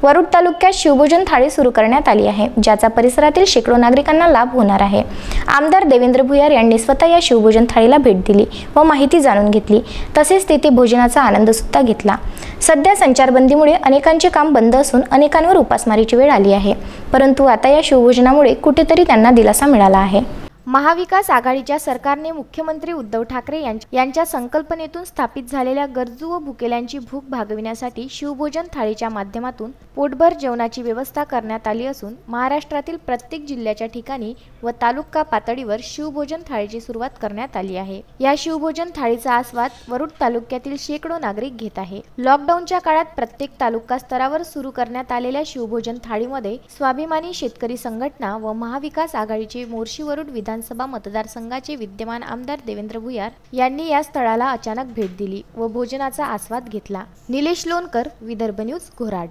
वरुड तालुक्यात शिवभोजन थाळी सुरू करण्यात आली आहे, ज्याचा परिसरातील शेकडो नागरिकांना लाभ होणार आहे। आमदार देवेंद्र भुयार यांनी स्वतः या शिवभोजन थाळीला भेट दिली व माहिती जाणून घेतली, तसेच तेथे भोजनाचा आनंद सुद्धा घेतला। सध्या संचारबंदीमुळे अनेकांचे काम बंद असून अनेकांवर उपासमारीची वेळ आली आहे, परंतु आता या शिवभोजनामुळे कुठेतरी त्यांना दिलासा मिळाला आहे। महाविकास आघाडीच्या सरकारने मुख्यमंत्री उद्धव ठाकरे यांच्या संकल्पनेतून स्थापित झालेल्या गरजू व भुकेल्यांची भूक भागविण्यासाठी शिवभोजन थाळीच्या माध्यमातून पोटभर जेवणाची व्यवस्था करण्यात आली असून महाराष्ट्रातील प्रत्येक जिल्ह्याच्या ठिकाणी व तालुका पातळीवर शिवभोजन थाळीची सुरुवात करण्यात आली आहे। या शिवभोजन थाळीचा आस्वाद वरुड तालुक्यातील शेकडो नागरिक घेत आहे। लॉकडाऊनच्या काळात प्रत्येक तालुका स्तरावर सुरू करण्यात आलेल्या शिवभोजन थाळीमध्ये स्वाभिमानी शेतकरी संघटना व महाविकास आघाडीचे मोर्शी वरुड विधानसभा मतदारसंघाचे विद्यमान आमदार देवेंद्र भुयार यांनी या स्थळाला अचानक भेट दिली व भोजनाचा आस्वाद घेतला। निलेश लोणकर, विदर्भ न्यूज, घोराड।